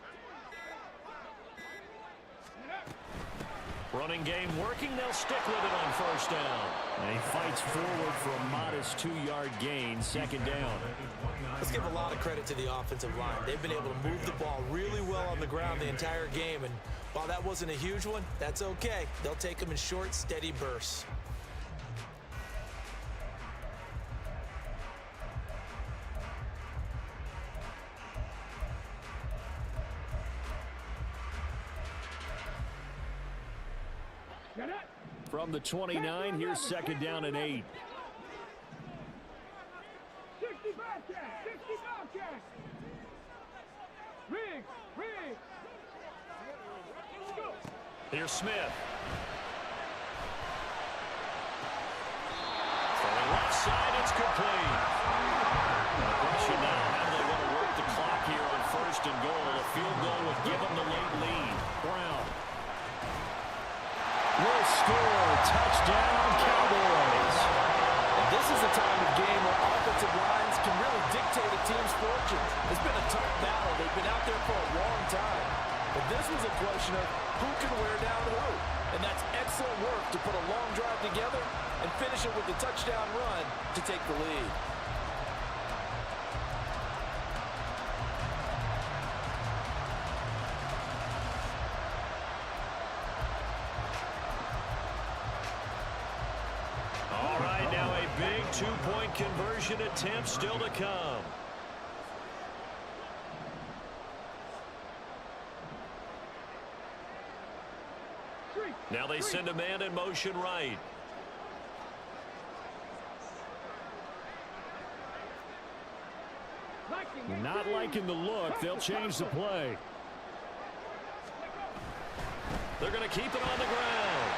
Speaker 1: Running game working. They'll stick with it on first down. And he fights forward for a modest 2-yard gain. 2nd down.
Speaker 3: Let's give a lot of credit to the offensive line. They've been able to move the ball really well on the ground the entire game. And while that wasn't a huge one, that's okay. They'll take them in short, steady bursts.
Speaker 1: From the 29, here's 2nd down and 8.
Speaker 2: 60 Bobcat! 60 Bobcat! Riggs! Riggs! Let's go!
Speaker 1: Here's Smith. Throwing left side, it's complete. The question now, how do they want to work the clock here on 1st and goal? A field goal would give them the late lead. Brown will score. Touchdown, Cowboys.
Speaker 3: And this is a time of game where offensive lines can really dictate a team's fortunes. It's been a tough battle. They've been out there for a long time. But this was a question of who can wear down who. And that's excellent work to put a long drive together and finish it with a touchdown run to take the lead.
Speaker 1: All right, now a big 2-point conversion attempt still to come. Now they send a man in motion right. Not liking the look. They'll change the play. They're going to keep it on the ground.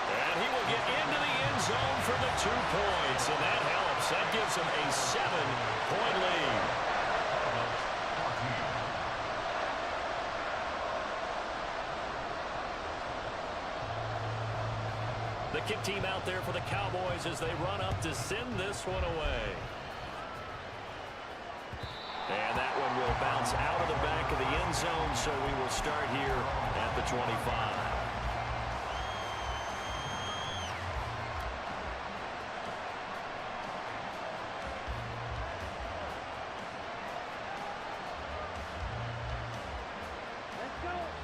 Speaker 1: And he will get into the end zone for the 2 points. And that helps. That gives him a 7-point lead. The kick team out there for the Cowboys as they run up to send this one away. And that one will bounce out of the back of the end zone, so we will start here at the 25.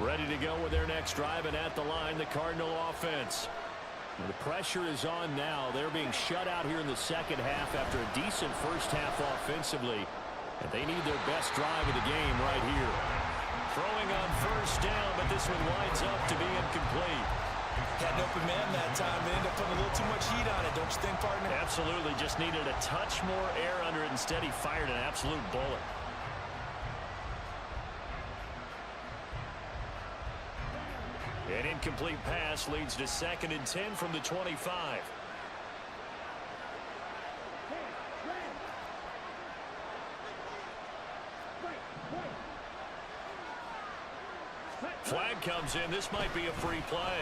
Speaker 1: Ready to go with their next drive, and at the line, the Cardinal offense. The pressure is on now. They're being shut out here in the second half after a decent first half offensively. And they need their best drive of the game right here. Throwing on first down, but this one winds up to be incomplete.
Speaker 3: Had an open man that time and ended up putting a little too much heat on it, don't you think, partner?
Speaker 1: Absolutely. Just needed a touch more air under it. Instead, he fired an absolute bullet. An incomplete pass leads to 2nd and 10 from the 25. Flag comes in. This might be a free play.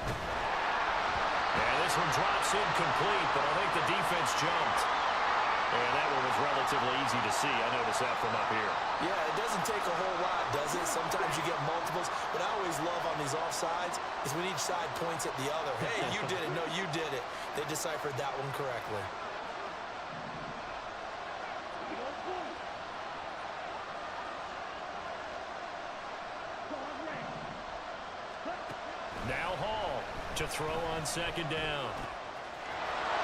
Speaker 1: And this one drops incomplete, but I think the defense jumped. And that one was relatively easy to see. I noticed that from up here.
Speaker 3: Yeah, it doesn't take a whole lot, does it? Sometimes you get multiples. What I always love on these offsides is when each side points at the other. Hey, you did it. No, you did it. They deciphered that one correctly.
Speaker 1: Now Hall to throw on 2nd down.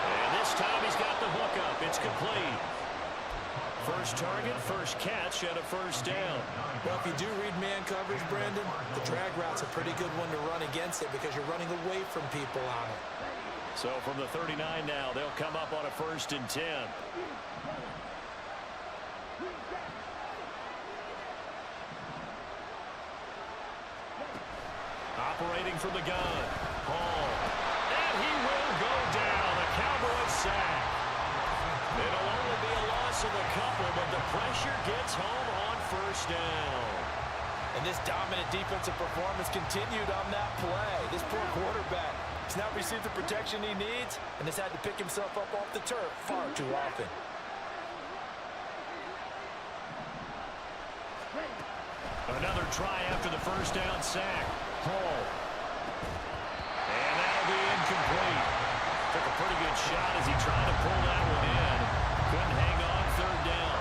Speaker 1: And this time he's got the hook up. It's complete. First target, first catch, and a first down.
Speaker 3: Well, if you do read man coverage, Brandon, the drag route's a pretty good one to run against it because you're running away from people on it.
Speaker 1: So from the 39 now, they'll come up on a 1st and 10. Operating from the gun. Hall. And he will go down. A Cowboys sack. It'll only be a loss of a couple, but the pressure gets home on 1st down.
Speaker 3: And this dominant defensive performance continued on that play. This poor quarterback has not received the protection he needs and has had to pick himself up off the turf far too often.
Speaker 1: Another try after the 1st down sack. Hall. And that'll be incomplete. Took a pretty good shot as he tried to pull that one in. Couldn't hang on 3rd down.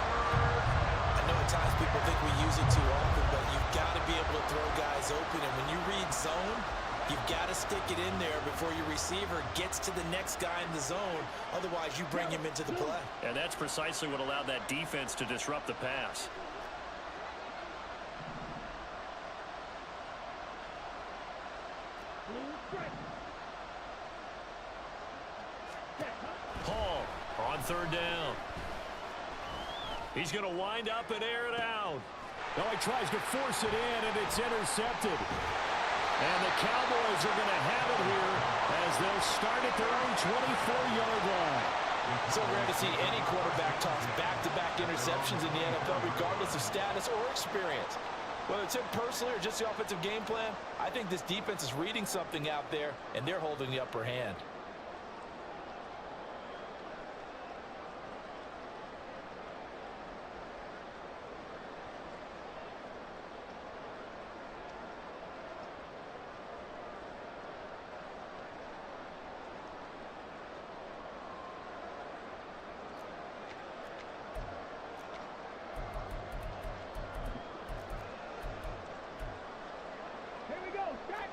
Speaker 3: I know at times people think we use it too often, but you've got to be able to throw guys open. And when you read zone, you've got to stick it in there before your receiver gets to the next guy in the zone. Otherwise, you bring him into the play.
Speaker 1: And that's precisely what allowed that defense to disrupt the pass. Hall on 3rd down. He's going to wind up and air it out.
Speaker 2: Now he tries to force it in, and it's intercepted.
Speaker 1: And the Cowboys are going to have it here as they'll start at their own 24-yard line.
Speaker 3: So rare to see any quarterback toss back-to-back interceptions in the NFL, regardless of status or experience. Whether it's him personally or just the offensive game plan, I think this defense is reading something out there, and they're holding the upper hand.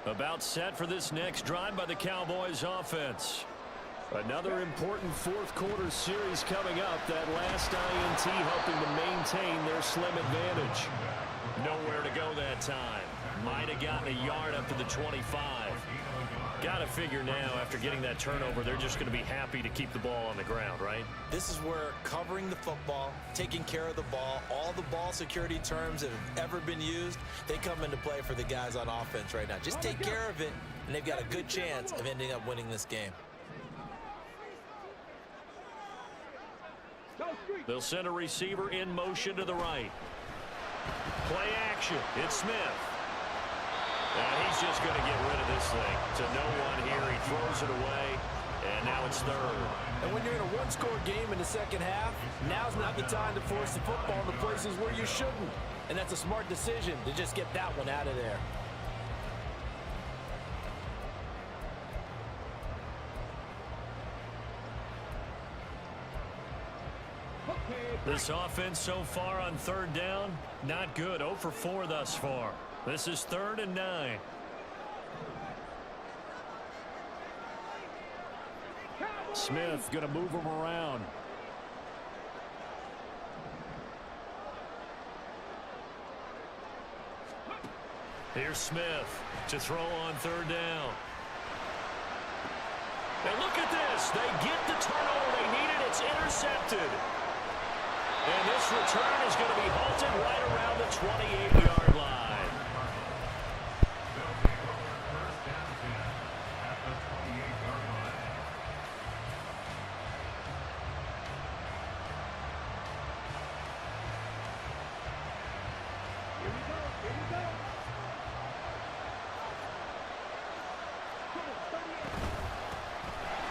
Speaker 1: About set for this next drive by the Cowboys offense. Another important 4th quarter series coming up. That last INT helping to maintain their slim advantage. Nowhere to go that time. Might have gotten a yard up to the 25. Got to figure now, after getting that turnover, they're just going to be happy to keep the ball on the ground, right?
Speaker 3: This is where covering the football, taking care of the ball, all the ball security terms that have ever been used, they come into play for the guys on offense right now. Just take care of it, and they've got a good chance of ending up winning this game.
Speaker 1: They'll send a receiver in motion to the right. Play action. It's Smith. And he's just going to get rid of this thing to no one here. He throws it away, and now it's 3rd.
Speaker 3: And when you're in a one-score game in the second half, now's not the time to force the football in the places where you shouldn't. And that's a smart decision to just get that one out of there.
Speaker 1: This offense so far on 3rd down, not good. 0 for 4 thus far. This is 3rd and 9. Smith going to move him around. Here's Smith to throw on 3rd down. And look at this. They get the turnover they needed. It's intercepted. And this return is going to be halted right around the 28-yard line.
Speaker 4: They'll take over first and 10 at the 28-yard line.
Speaker 2: Here we go. Here we go.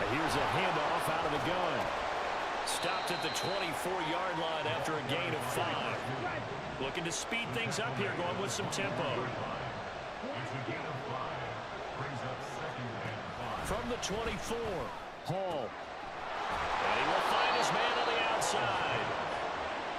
Speaker 1: Here's a handoff out of the gun. Stopped at the 24-yard line after a gain of 5. Looking to speed things up here, going with some tempo.
Speaker 4: It's a gain of 5. Brings up 2nd and 5.
Speaker 1: From the 24, Hall. And he will find his man on the outside.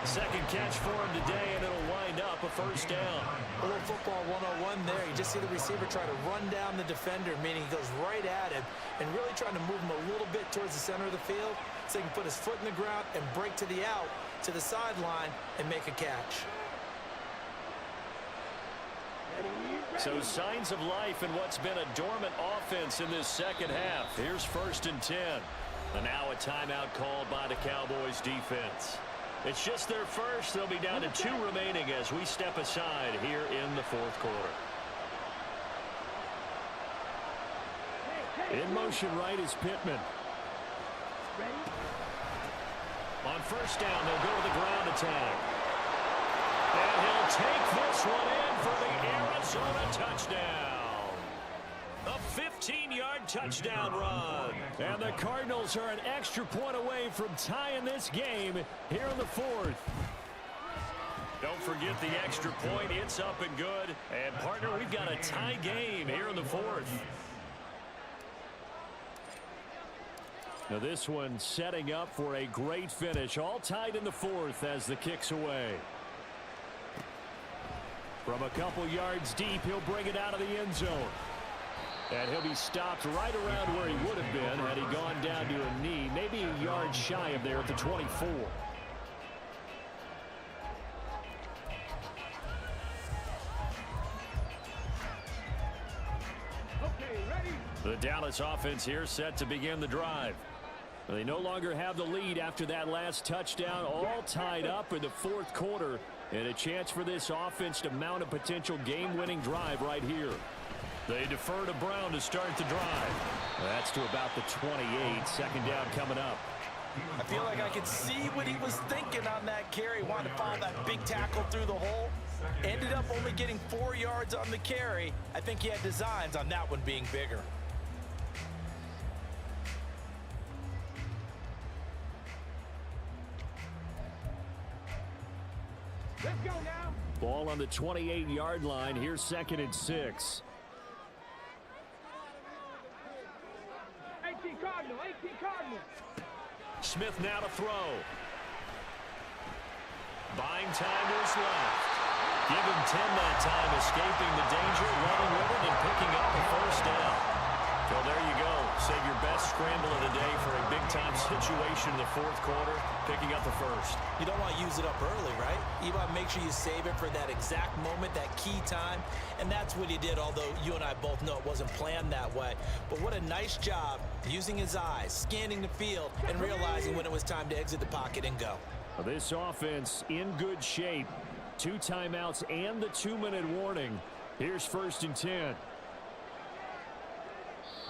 Speaker 1: Second catch for him today, and it'll wind up a first down.
Speaker 3: A little football 101 there. You just see the receiver try to run down the defender, meaning he goes right at him and really trying to move him a little bit towards the center of the field so he can put his foot in the ground and break to the out, to the sideline, and make a catch.
Speaker 1: So signs of life in what's been a dormant offense in this second half. Here's 1st and 10. And now a timeout called by the Cowboys defense. It's just their first. They'll be down to 2 remaining as we step aside here in the 4th quarter. In motion right is Pittman. On 1st down, they'll go to the ground attack. And he'll take this one in for the Arizona touchdown. A 15-yard touchdown run.
Speaker 2: And the Cardinals are an extra point away from tying this game here in the 4th.
Speaker 1: Don't forget the extra point. It's up and good. And, partner, we've got a tie game here in the 4th.
Speaker 2: Now this one setting up for a great finish. All tied in the 4th as the kick's away. From a couple yards deep, he'll bring it out of the end zone. And he'll be stopped right around where he would have been had he gone down to a knee, maybe a yard shy of there at the 24. The Dallas offense here set to begin the drive. They no longer have the lead after that last touchdown, all tied up in the 4th quarter, and a chance for this offense to mount a potential game-winning drive right here. They defer to Brown to start the drive. That's to about the 28. 2nd down coming up.
Speaker 3: I feel like I could see what he was thinking on that carry. Wanted to follow that big tackle through the hole. Ended up only getting 4 yards on the carry. I think he had designs on that one being bigger.
Speaker 2: Let's go now. Ball on the 28-yard line. Here's 2nd and 6.
Speaker 6: 18 Cardinal.
Speaker 1: Smith now to throw. Buying time to his left. Give him 10 that time, escaping the danger, running with it, and picking up a first down. Well, there you go. Save your best scramble of the day for a big-time situation in the 4th quarter, picking up the first.
Speaker 3: You don't want to use it up early, right? You want to make sure you save it for that exact moment, that key time, and that's what he did, although you and I both know it wasn't planned that way. But what a nice job using his eyes, scanning the field, and realizing when it was time to exit the pocket and go.
Speaker 2: This offense in good shape. 2 timeouts and the 2-minute warning. Here's 1st and 10.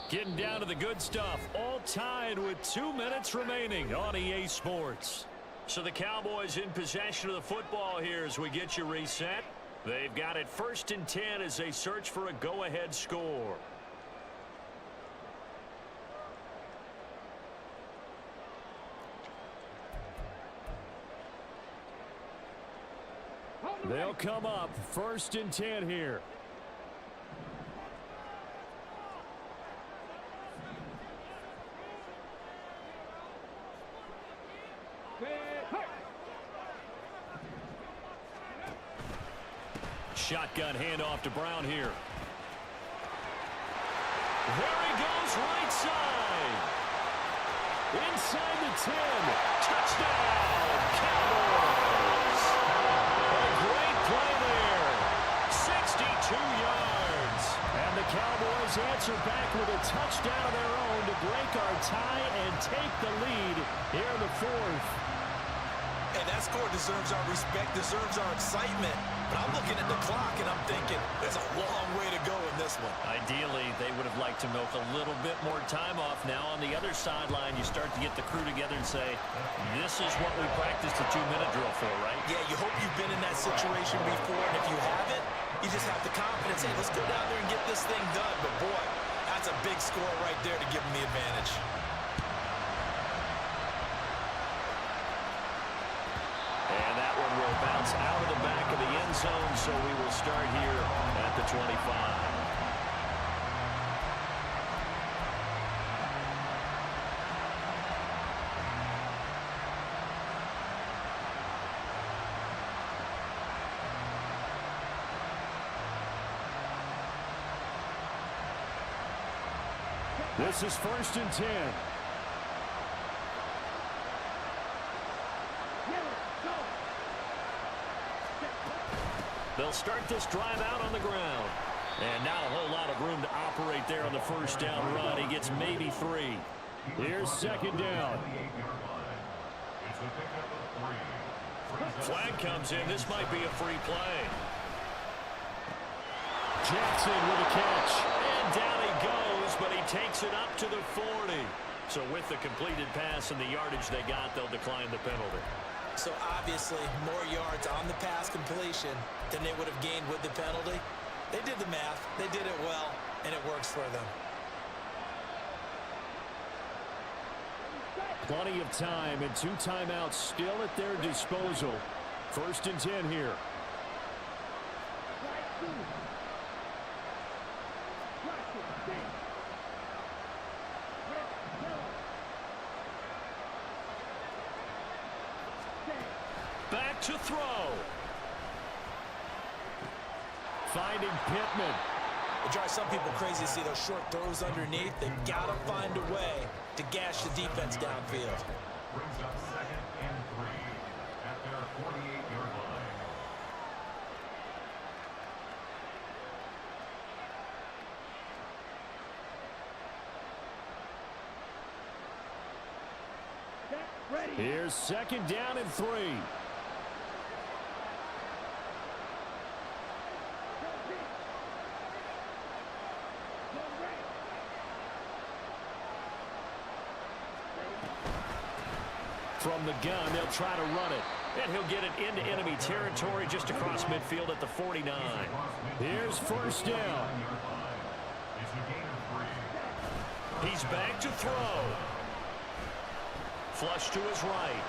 Speaker 2: Getting down to the good stuff. All tied with 2 minutes remaining on EA Sports.
Speaker 1: So the Cowboys in possession of the football here as we get you reset. They've got it 1st and 10 as they search for a go-ahead score.
Speaker 2: They'll come up 1st and 10 here. shotgun handoff to Brown here. There he goes, right side. Inside the 10. Touchdown, Cowboys. A great play there. 62 yards. And the Cowboys answer back with a touchdown of their own to break our tie and take the lead here in the fourth.
Speaker 3: And that score deserves our respect, deserves our excitement. But I'm looking at the clock, and I'm thinking there's a long way to go in this one.
Speaker 2: Ideally, they would have liked to milk a little bit more time off. Now on the other sideline, you start to get the crew together and say, this is what we practiced the 2-minute drill for, right?
Speaker 3: Yeah, you hope you've been in that situation before, and if you haven't, you just have the confidence, hey, let's go down there and get this thing done. But, boy, that's a big score right there to give them the advantage.
Speaker 2: And that one will bounce out of the back of the end zone, so we will start here at the 25.
Speaker 1: This is 1st and 10.
Speaker 2: They'll start this drive out on the ground. And not a whole lot of room to operate there on the first down run. He gets maybe 3.
Speaker 1: Here's 2nd down.
Speaker 2: Flag comes in. This might be a free play.
Speaker 1: Jackson with a catch.
Speaker 2: And down he goes, but he takes it up to the 40. So with the completed pass and the yardage they got, they'll decline the penalty.
Speaker 3: So obviously more yards on the pass completion than they would have gained with the penalty. They did the math. They did it well, and it works for them.
Speaker 1: Plenty of time and 2 timeouts still at their disposal. 1st and 10 here.
Speaker 2: Back to throw.
Speaker 1: Finding Pittman.
Speaker 3: It drives some people crazy to see those short throws underneath. They've got to find a way to gash the defense downfield.
Speaker 4: Brings up 2nd and 3 at their 48-yard line.
Speaker 1: Here's 2nd down and 3. From the gun, they'll try to run it.
Speaker 2: And he'll get it into enemy territory just across midfield at the 49.
Speaker 1: Here's 1st down.
Speaker 2: He's back to throw. Flush to his right.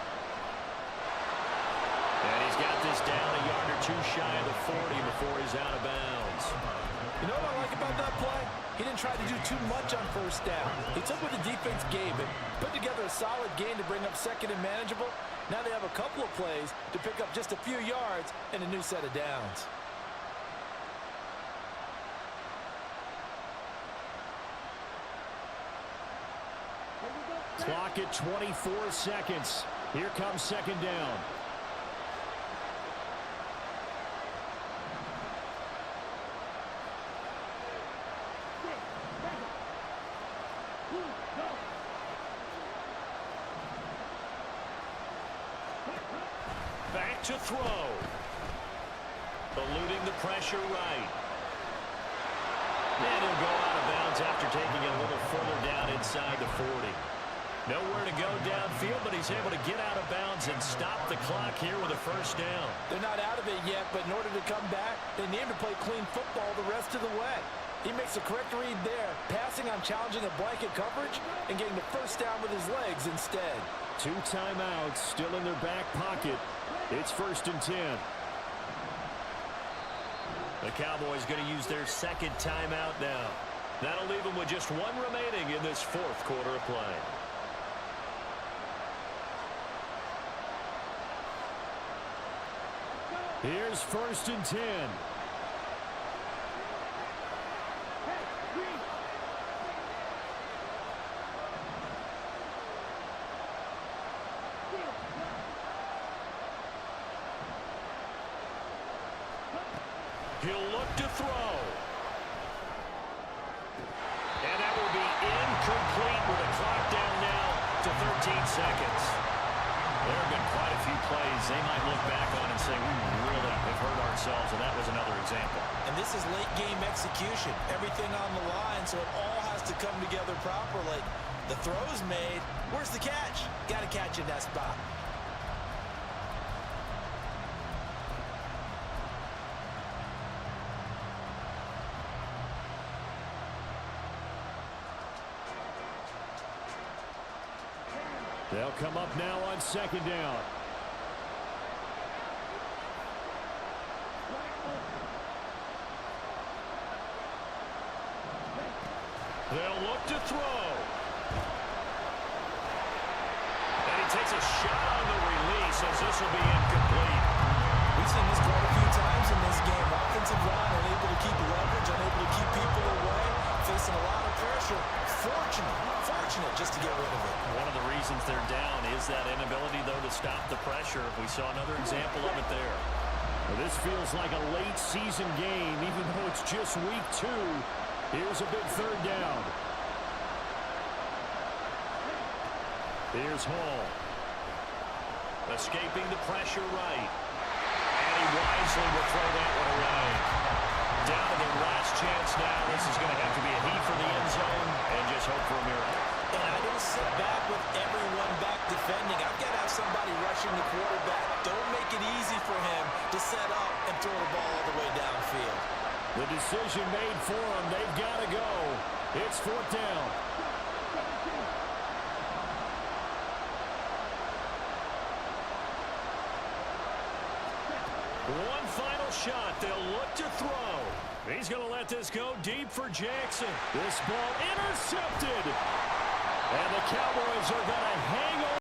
Speaker 2: And he's got this down a yard or 2 shy of the 40 before he's out of bounds.
Speaker 3: You know what I like about that play? He didn't try to do too much on 1st down. He took what the defense gave him, put together a solid gain to bring up 2nd and manageable. Now they have a couple of plays to pick up just a few yards and a new set of downs.
Speaker 1: Clock at 24 seconds. Here comes 2nd down.
Speaker 2: Back to throw. Eluding the pressure right. And he'll go out of bounds after taking it a little further down inside the 40. Nowhere to go downfield, but he's able to get out of bounds and stop the clock here with a 1st down.
Speaker 3: They're not out of it yet, but in order to come back, they need to play clean football the rest of the way. He makes the correct read there, passing on challenging a blanket coverage and getting the 1st down with his legs instead.
Speaker 1: 2 timeouts still in their back pocket. It's 1st and 10.
Speaker 2: The Cowboys going to use their 2nd timeout now. That'll leave them with just 1 remaining in this 4th quarter of play.
Speaker 1: Here's 1st and 10. He'll look to throw. And that will be incomplete with a clock down now to 13 seconds.
Speaker 2: There have been quite a few plays they might look back on and say, we really have hurt ourselves, and that was another example.
Speaker 3: And this is late-game execution. Everything on the line, so it all has to come together properly. The throw's made. Where's the catch? Got to catch in that spot.
Speaker 1: They'll come up now on second down. They'll look to throw. And he takes a shot on the release as this will be incomplete.
Speaker 3: We've seen this quite a few times in this game. Offensive line unable to keep leverage, unable to keep people away, facing a lot of pressure. Fortunate just to get rid of it.
Speaker 2: One of the reasons they're down is that inability, though, to stop the pressure. We saw another example of it there.
Speaker 1: Well, this feels like a late season game, even though it's just week 2. Here's a big third down. Here's Hall. Escaping the pressure right. And he wisely will throw that one away. Down to their last chance now. This is going to have to be a heat for the end zone and just hope for a miracle.
Speaker 3: And I don't sit back with everyone back defending. I've got to have somebody rushing the quarterback. Don't make it easy for him to set up and throw the ball all the way downfield.
Speaker 1: The decision made for them. They've got to go. It's 4th down. One final shot. They'll look to throw. He's going to let this go deep for Jackson. This ball intercepted. And the Cowboys are going to hang on.